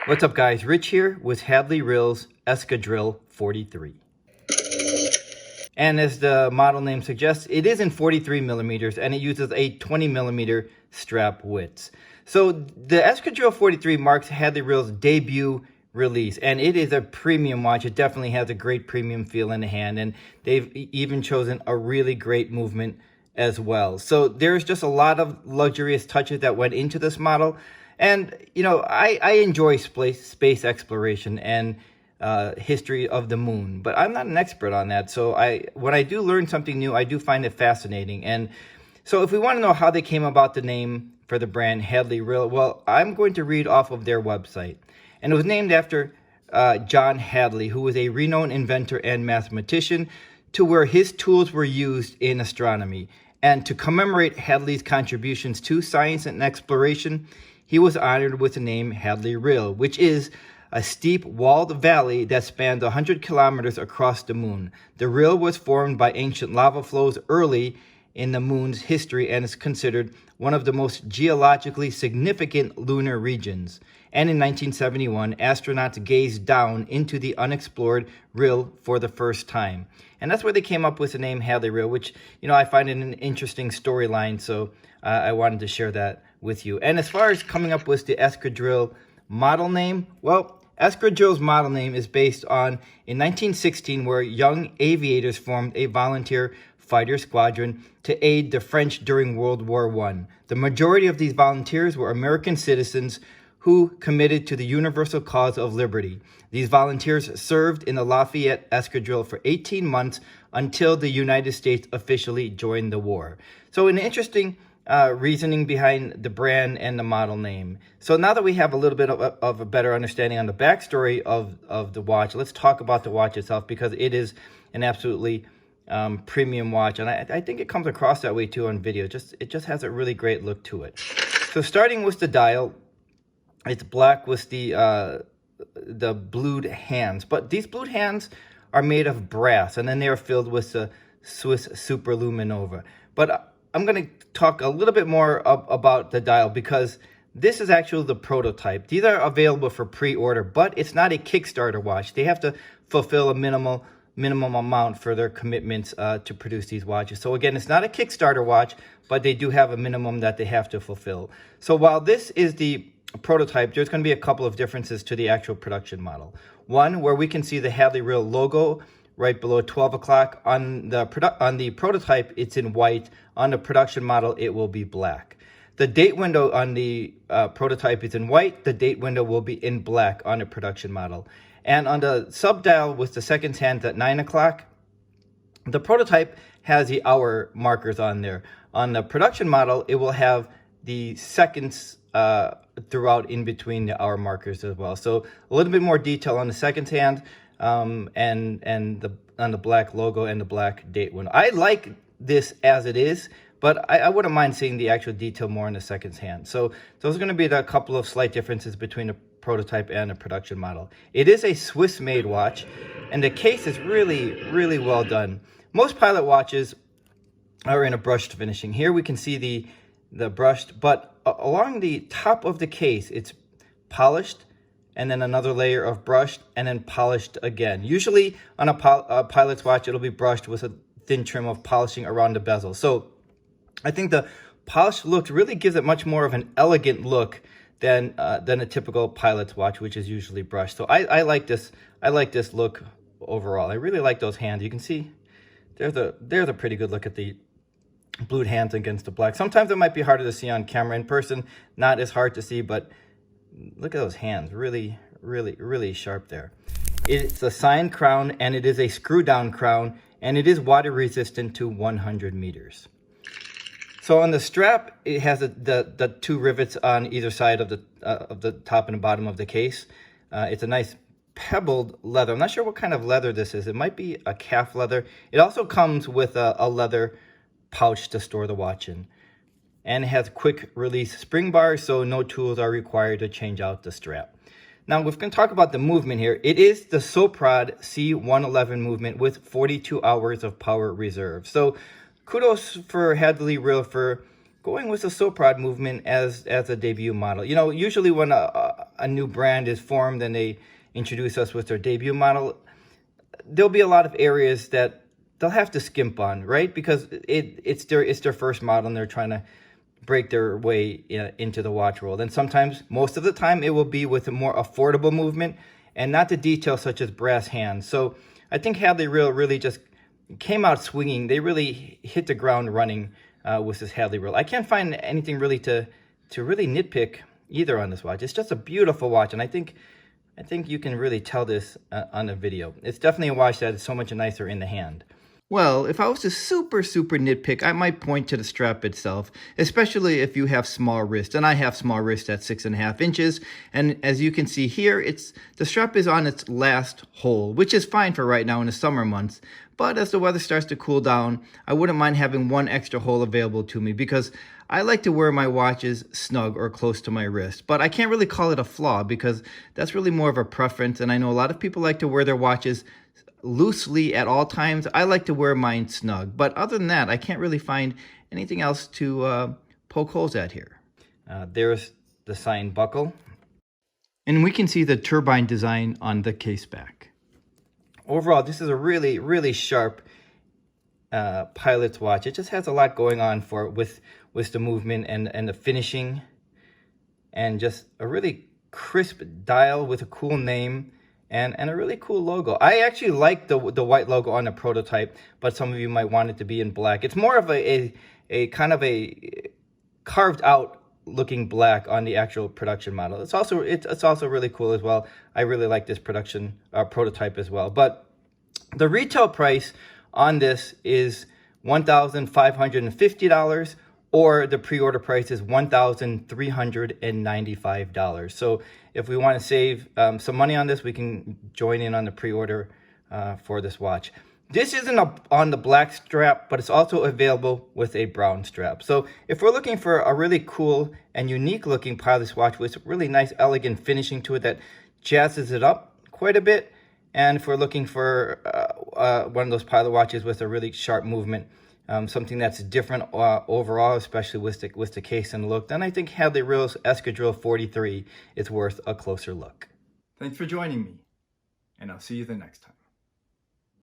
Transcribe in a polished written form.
What's up, guys? Rich here with Hadley Rille's Escadrille 43. And as the model name suggests, it is in 43 millimeters and it uses a 20 millimeter strap width. So the Escadrille 43 marks Hadley Rille's debut release, and it is a premium watch. It definitely has a great premium feel in the hand, and they've even chosen a really great movement as well. So there's just a lot of luxurious touches that went into this model. And, you know, I enjoy space exploration and history of the moon, but I'm not an expert on that. So when I do learn something new, I do find it fascinating. And so if we want to know how they came about the name for the brand Hadley Rille, well, I'm going to read off of their website. And it was named after John Hadley, who was a renowned inventor and mathematician, to where his tools were used in astronomy. And to commemorate Hadley's contributions to science and exploration, he was honored with the name Hadley Rille, which is a steep walled valley that spans 100 kilometers across the moon. The Rille was formed by ancient lava flows early in the moon's history and is considered one of the most geologically significant lunar regions. And in 1971, astronauts gazed down into the unexplored Rille for the first time. And that's where they came up with the name Hadley Rille, which, you know, I find it an interesting storyline, so I wanted to share that with you. And as far as coming up with the Escadrille model name, well, Escadrille's model name is based on in 1916, where young aviators formed a volunteer fighter squadron to aid the French during World War I. The majority of these volunteers were American citizens who committed to the universal cause of liberty. These volunteers served in the Lafayette Escadrille for 18 months until the United States officially joined the war. So an interesting reasoning behind the brand and the model name. So now that we have a little bit of a better understanding on the backstory of the watch, let's talk about the watch itself, because it is an absolutely premium watch, and I think it comes across that way too on video. It just has a really great look to it. So starting with the dial, it's black with the blued hands, but these blued hands are made of brass, and then they are filled with the Swiss Superluminova. But I'm going to talk a little bit more about the dial, because this is actually the prototype. These are available for pre-order, but it's not a Kickstarter watch. They have to fulfill a minimum amount for their commitments to produce these watches. So again, it's not a Kickstarter watch, but they do have a minimum that they have to fulfill. So while this is the prototype, there's going to be a couple of differences to the actual production model. One, where we can see the Hadley Rille logo right below 12 o'clock. On the prototype, it's in white. On the production model, it will be black. The date window on the prototype is in white. The date window will be in black on the production model. And on the sub-dial with the seconds hand at 9 o'clock, the prototype has the hour markers on there. On the production model, it will have the seconds throughout in between the hour markers as well. So a little bit more detail on the seconds hand, and on the black logo and the black date window. I like this as it is, but I wouldn't mind seeing the actual detail more in the seconds hand. So those are going to be the couple of slight differences between the prototype and the production model. It is a Swiss-made watch, and the case is really, really well done. Most pilot watches are in a brushed finishing. Here we can see the brushed, but along the top of the case, it's polished, and then another layer of brushed, and then polished again. Usually on a pilot's watch, it'll be brushed with a thin trim of polishing around the bezel. So I think the polished look really gives it much more of an elegant look than a typical pilot's watch, which is usually brushed. So I like this. I like this look overall. I really like those hands. You can see there's a pretty good look at the blued hands against the black. Sometimes it might be harder to see on camera. In person, not as hard to see, but look at those hands. Really, really, really sharp there. It's a signed crown, and it is a screw-down crown, and it is water resistant to 100 meters. So on the strap, it has the two rivets on either side of the top and the bottom of the case. It's a nice pebbled leather. I'm not sure what kind of leather this is. It might be a calf leather. It also comes with a leather pouch to store the watch in. And it has quick release spring bars, so no tools are required to change out the strap. Now we're going to talk about the movement here. It is the Soprod C111 movement with 42 hours of power reserve. So kudos for Hadley Rille for going with the Soprod movement as a debut model. You know, usually when a a new brand is formed and they introduce us with their debut model, there'll be a lot of areas that they'll have to skimp on, right? Because it's their first model and they're trying to break their way into the watch world. And sometimes, most of the time, it will be with a more affordable movement and not the details such as brass hands. So I think Hadley Rille really just came out swinging. They really hit the ground running with this Hadley Rille. I can't find anything really to really nitpick either on this watch. It's just a beautiful watch, and I think you can really tell this on the video. It's definitely a watch that is so much nicer in the hand. Well, if I was to super nitpick, I might point to the strap itself, especially if you have small wrists. And I have small wrists at 6.5 inches. And as you can see here, the strap is on its last hole, which is fine for right now in the summer months. But as the weather starts to cool down, I wouldn't mind having one extra hole available to me because I like to wear my watches snug or close to my wrist. But I can't really call it a flaw because that's really more of a preference. And I know a lot of people like to wear their watches loosely at all times. I like to wear mine snug. But other than that, I can't really find anything else to poke holes at here. There's the sign buckle. And we can see the turbine design on the case back. Overall, this is a really sharp pilot's watch. It just has a lot going on with the movement and the finishing, and just a really crisp dial with a cool name and a really cool logo. I actually like the white logo on the prototype, but some of you might want it to be in black. It's more of a kind of a carved out looking black on the actual production model. It's also really cool as well. I really like this production prototype as well. But the retail price on this is $1,550, or the pre-order price is $1,395. So if we want to save some money on this, we can join in on the pre-order for this watch. This isn't on the black strap, but it's also available with a brown strap. So if we're looking for a really cool and unique looking pilot's watch with really nice, elegant finishing to it that jazzes it up quite a bit, and if we're looking for one of those pilot watches with a really sharp movement, something that's different overall, especially with the case and look, then I think Hadley Rille's Escadrille 43 is worth a closer look. Thanks for joining me, and I'll see you the next time.